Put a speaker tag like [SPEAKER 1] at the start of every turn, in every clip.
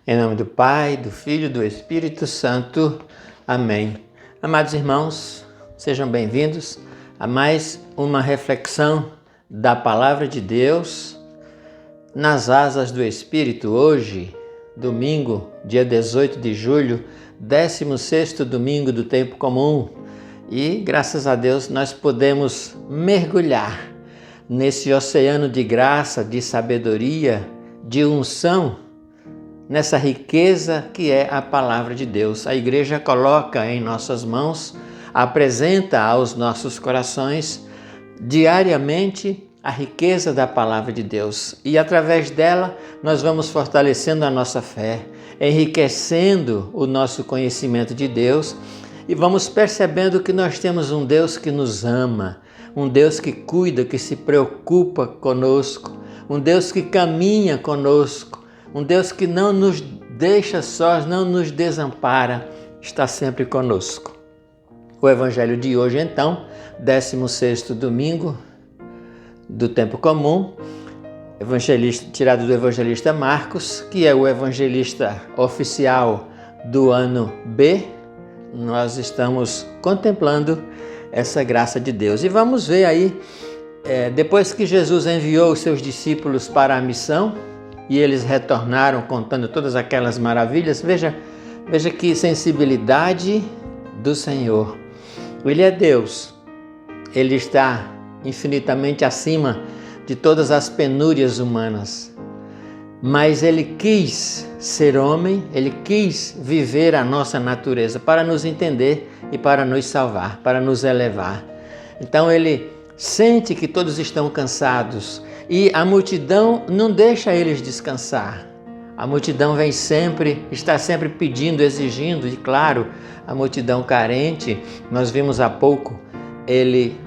[SPEAKER 1] Em nome do Pai, do Filho e do Espírito Santo. Amém. Amados irmãos, sejam bem-vindos a mais uma reflexão da Palavra de Deus nas asas do Espírito. Hoje, domingo, dia 18 de julho, 16º domingo do tempo comum. E, graças a Deus, nós podemos mergulhar nesse oceano de graça, de sabedoria, de unção, nessa riqueza que é a Palavra de Deus. A Igreja coloca em nossas mãos, apresenta aos nossos corações diariamente a riqueza da Palavra de Deus. E através dela nós vamos fortalecendo a nossa fé, enriquecendo o nosso conhecimento de Deus e vamos percebendo que nós temos um Deus que nos ama, um Deus que cuida, que se preocupa conosco, um Deus que caminha conosco, um Deus que não nos deixa sós, não nos desampara, está sempre conosco. O Evangelho de hoje, então, 16º domingo do tempo comum, tirado do evangelista Marcos, que é o evangelista oficial do ano B. Nós estamos contemplando essa graça de Deus. E vamos ver aí, depois que Jesus enviou os seus discípulos para a missão, e eles retornaram contando todas aquelas maravilhas. Veja que sensibilidade do Senhor. Ele é Deus. Ele está infinitamente acima de todas as penúrias humanas. Mas Ele quis ser homem, Ele quis viver a nossa natureza para nos entender e para nos salvar, para nos elevar. Então Ele sente que todos estão cansados e a multidão não deixa eles descansar. A multidão vem sempre, está sempre pedindo, exigindo, e claro, a multidão carente, nós vimos há pouco ele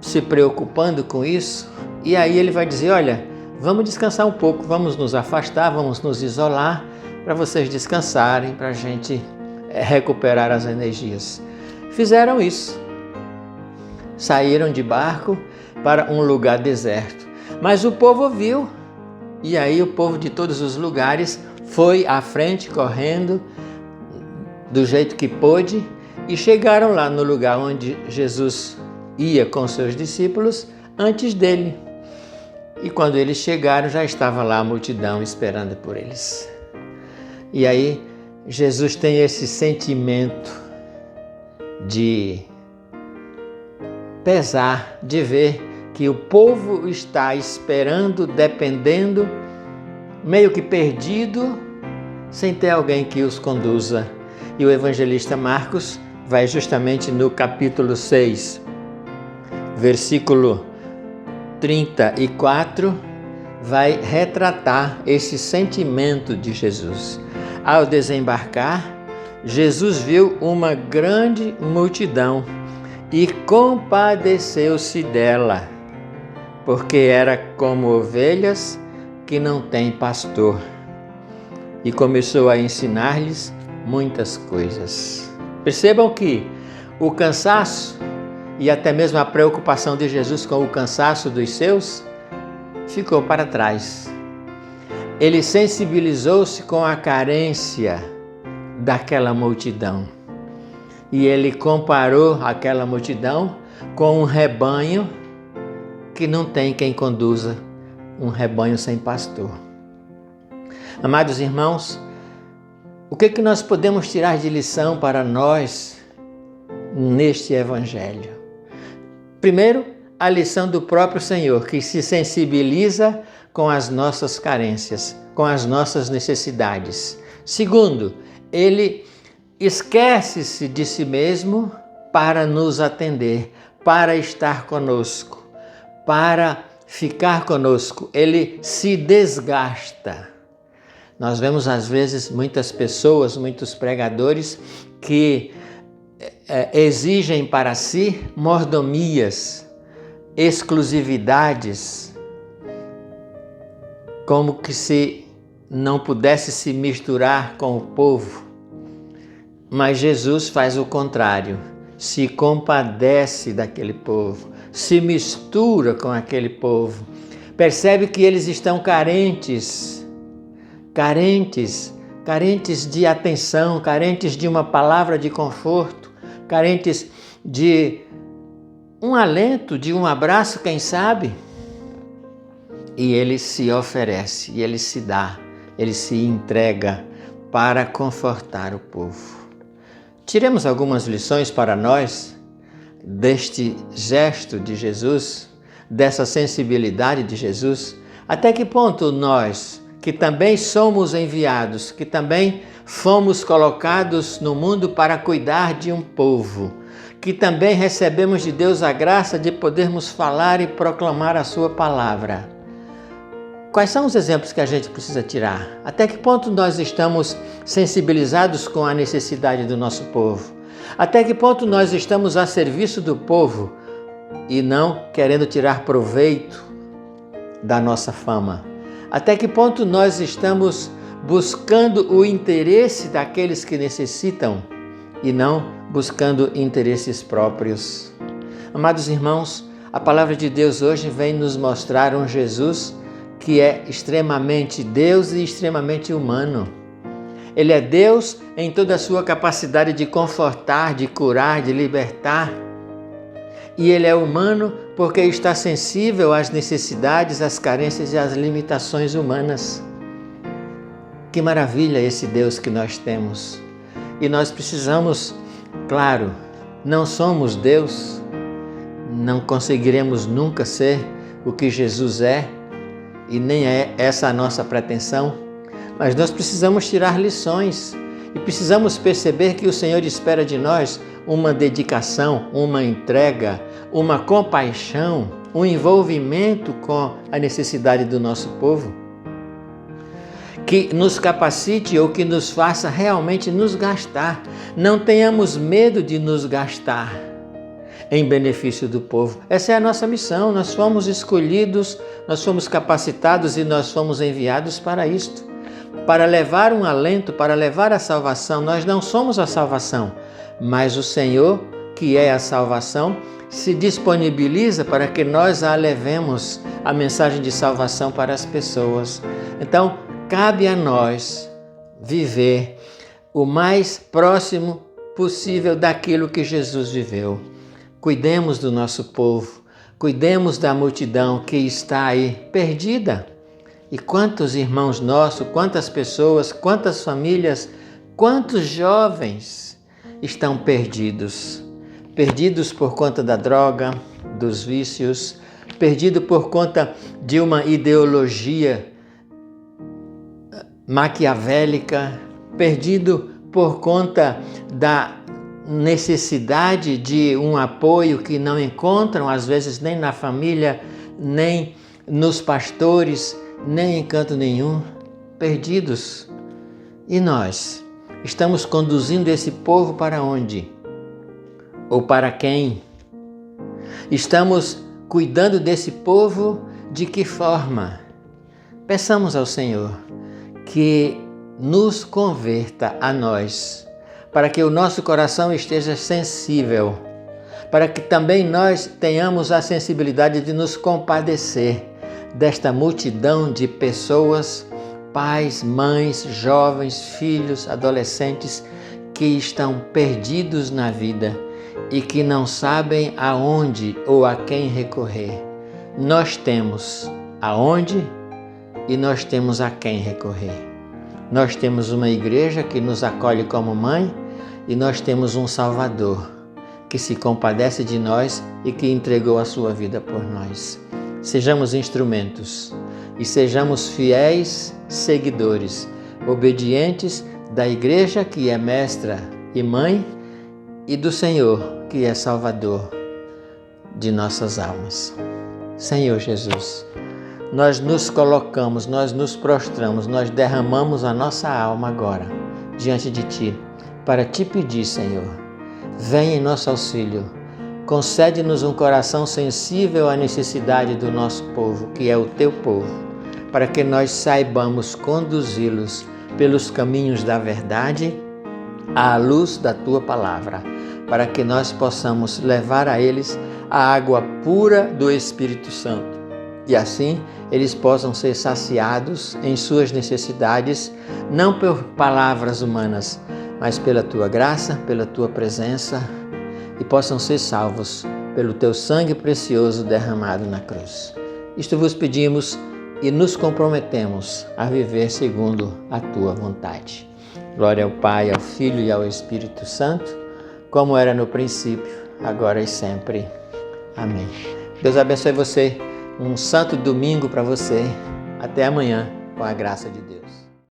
[SPEAKER 1] se preocupando com isso, e aí ele vai dizer, olha, vamos descansar um pouco, vamos nos afastar, vamos nos isolar, para vocês descansarem, para a gente recuperar as energias. Fizeram isso. Saíram de barco para um lugar deserto. Mas o povo viu, e aí o povo de todos os lugares foi à frente, correndo, do jeito que pôde, e chegaram lá no lugar onde Jesus ia com seus discípulos antes dele. E quando eles chegaram, já estava lá a multidão esperando por eles. E aí Jesus tem esse sentimento de pesar, de ver que o povo está esperando, dependendo, meio que perdido, sem ter alguém que os conduza. E o evangelista Marcos vai justamente no capítulo 6, versículo 34, vai retratar esse sentimento de Jesus. Ao desembarcar, Jesus viu uma grande multidão e compadeceu-se dela, porque era como ovelhas que não têm pastor, e começou a ensinar-lhes muitas coisas. Percebam que o cansaço e até mesmo a preocupação de Jesus com o cansaço dos seus ficou para trás. Ele sensibilizou-se com a carência daquela multidão e ele comparou aquela multidão com um rebanho que não tem quem conduza, um rebanho sem pastor. Amados irmãos, o que nós podemos tirar de lição para nós neste Evangelho? Primeiro, a lição do próprio Senhor, que se sensibiliza com as nossas carências, com as nossas necessidades. Segundo, ele esquece-se de si mesmo para nos atender, para estar conosco, para ficar conosco. Ele se desgasta. Nós vemos às vezes muitas pessoas, muitos pregadores que exigem para si mordomias, exclusividades, como que se não pudesse se misturar com o povo. Mas Jesus faz o contrário, se compadece daquele povo, se mistura com aquele povo, percebe que eles estão carentes carentes de atenção, carentes de uma palavra de conforto, carentes de um alento, de um abraço, quem sabe? E ele se oferece, e ele se dá, ele se entrega para confortar o povo. Tiremos algumas lições para nós deste gesto de Jesus, dessa sensibilidade de Jesus. Até que ponto nós, que também somos enviados, que também fomos colocados no mundo para cuidar de um povo, que também recebemos de Deus a graça de podermos falar e proclamar a sua palavra. Quais são os exemplos que a gente precisa tirar? Até que ponto nós estamos sensibilizados com a necessidade do nosso povo? Até que ponto nós estamos a serviço do povo e não querendo tirar proveito da nossa fama? Até que ponto nós estamos buscando o interesse daqueles que necessitam e não buscando interesses próprios? Amados irmãos, a palavra de Deus hoje vem nos mostrar um Jesus que é extremamente Deus e extremamente humano. Ele é Deus em toda a sua capacidade de confortar, de curar, de libertar. E ele é humano porque está sensível às necessidades, às carências e às limitações humanas. Que maravilha esse Deus que nós temos. E nós precisamos, claro, não somos Deus, não conseguiremos nunca ser o que Jesus é, e nem é essa a nossa pretensão, mas nós precisamos tirar lições e precisamos perceber que o Senhor espera de nós uma dedicação, uma entrega, uma compaixão, um envolvimento com a necessidade do nosso povo, que nos capacite ou que nos faça realmente nos gastar. Não tenhamos medo de nos gastar em benefício do povo. Essa é a nossa missão. Nós fomos escolhidos, nós fomos capacitados e nós fomos enviados para isto, para levar um alento, para levar a salvação. Nós não somos a salvação, mas o Senhor, que é a salvação, se disponibiliza para que nós a levemos a mensagem de salvação para as pessoas. Então, cabe a nós viver o mais próximo possível daquilo que Jesus viveu. Cuidemos do nosso povo, cuidemos da multidão que está aí perdida. E quantos irmãos nossos, quantas pessoas, quantas famílias, quantos jovens estão perdidos. Perdidos por conta da droga, dos vícios, perdidos por conta de uma ideologia maquiavélica, perdido por conta da necessidade de um apoio que não encontram, às vezes, nem na família, nem nos pastores, nem em canto nenhum, perdidos. E nós estamos conduzindo esse povo para onde? Ou para quem? Estamos cuidando desse povo de que forma? Peçamos ao Senhor que nos converta a nós, para que o nosso coração esteja sensível, para que também nós tenhamos a sensibilidade de nos compadecer desta multidão de pessoas, pais, mães, jovens, filhos, adolescentes que estão perdidos na vida e que não sabem aonde ou a quem recorrer. Nós temos aonde e nós temos a quem recorrer. Nós temos uma igreja que nos acolhe como mãe e nós temos um Salvador que se compadece de nós e que entregou a sua vida por nós. Sejamos instrumentos e sejamos fiéis seguidores, obedientes da igreja que é mestra e mãe e do Senhor que é Salvador de nossas almas. Senhor Jesus, nós nos colocamos, nós nos prostramos, nós derramamos a nossa alma agora diante de Ti para Te pedir, Senhor, venha em nosso auxílio, concede-nos um coração sensível à necessidade do nosso povo, que é o Teu povo, para que nós saibamos conduzi-los pelos caminhos da verdade à luz da Tua palavra, para que nós possamos levar a eles a água pura do Espírito Santo e assim eles possam ser saciados em suas necessidades, não por palavras humanas, mas pela tua graça, pela tua presença, e possam ser salvos pelo teu sangue precioso derramado na cruz. Isto vos pedimos e nos comprometemos a viver segundo a tua vontade. Glória ao Pai, ao Filho e ao Espírito Santo, como era no princípio, agora e sempre. Amém. Deus abençoe você. Um santo domingo para você. Até amanhã, com a graça de Deus.